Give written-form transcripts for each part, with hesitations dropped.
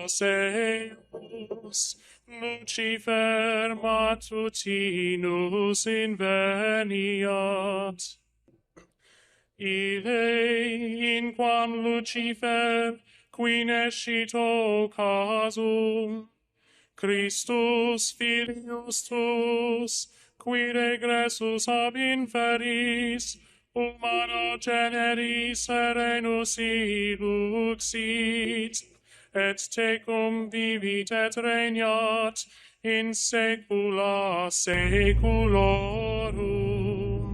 Deus, Lucifer matutinus inveniat. Ille inquam Lucifer, qui nescito casum, Christus filius tuus, qui regressus ab inferis, humano generis serenus iluxit, et tecum vivit et regnat in saecula saeculorum.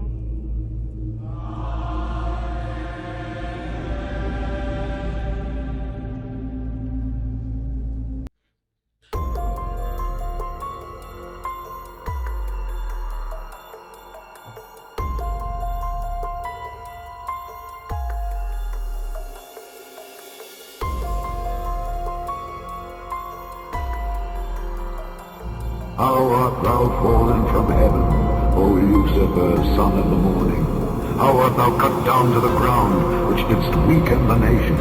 How art thou fallen from heaven, O Lucifer, son of the morning? How art thou cut down to the ground, which didst weaken the nations?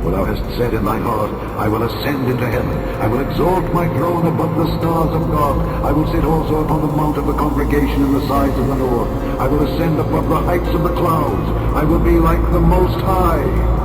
For thou hast said in thy heart, I will ascend into heaven, I will exalt my throne above the stars of God, I will sit also upon the mount of the congregation in the sides of the north, I will ascend above the heights of the clouds, I will be like the Most High.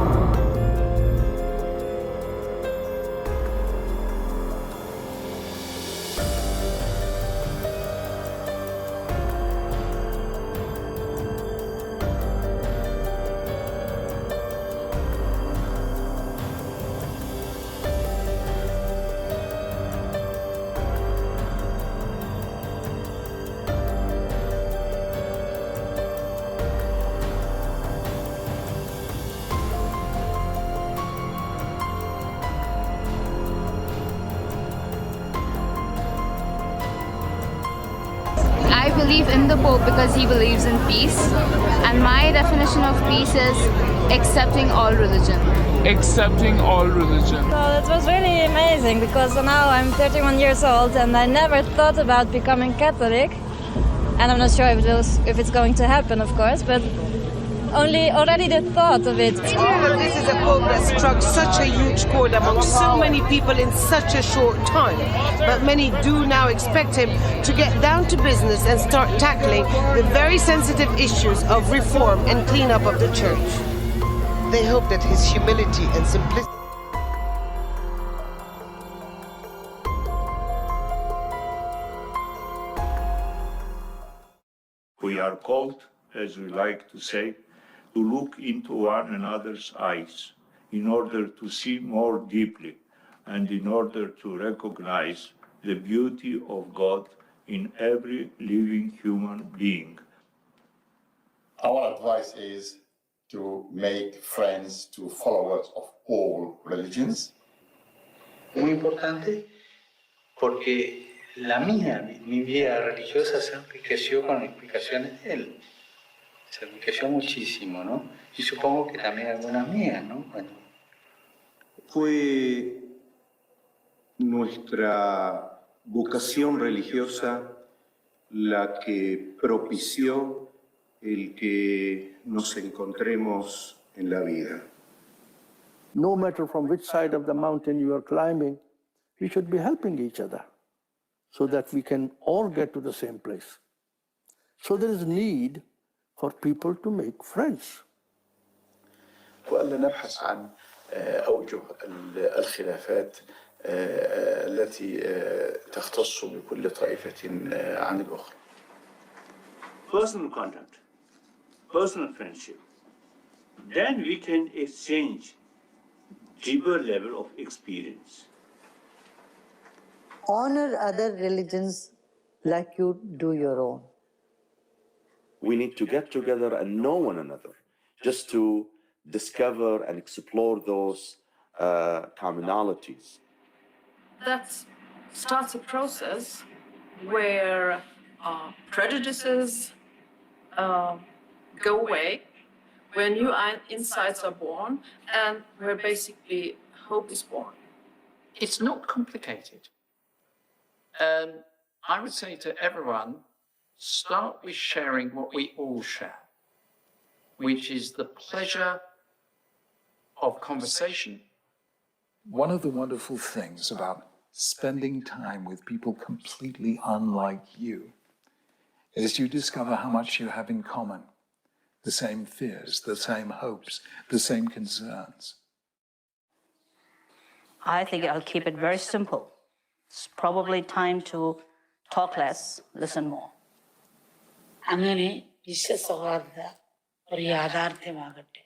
I believe in the Pope because he believes in peace, and my definition of peace is accepting all religion. Accepting all religion. So it was really amazing because now I'm 31 years old and I never thought about becoming Catholic, and I'm not sure if it's going to happen, of course, but already the thought of it. It's clear that this is a pope that struck such a huge chord among so many people in such a short time. But many do now expect him to get down to business and start tackling the very sensitive issues of reform and cleanup of the church. They hope that his humility and simplicity We are called, as we like to say, to look into one another's eyes in order to see more deeply and in order to recognize the beauty of God in every living human being. Our advice is to make friends to followers of all religions. Muy importante porque mi vida religiosa se enriqueció con explicaciones de él. Se enriqueció muchísimo, ¿no? Y supongo que también algunas mías, ¿no? Bueno. Fue nuestra vocación religiosa la que propició el que nos encontremos en la vida. No matter from which side of the mountain you are climbing, we should be helping each other so that we can all get to the same place. So there is need for people to make friends. وألا نبحث عن أوجه الخلافات التي تختص بكل طائفة عن الأخرى. Personal contact, personal friendship. Then we can exchange deeper level of experience. Honor other religions like you do your own. We need to get together and know one another, just to discover and explore those commonalities. That starts a process where prejudices go away, where new insights are born, and where basically hope is born. It's not complicated. I would say to everyone, start with sharing what we all share, which is the pleasure of conversation, One of the wonderful things about spending time with people completely unlike you is you discover how much you have in common. The same fears, the same hopes, the same concerns. I think I'll keep it very simple. It's probably time to talk less, listen more. അങ്ങനെ വിശ്വസൗഹാർദ്ദ ഒരു യാഥാർത്ഥ്യമാകട്ടെ.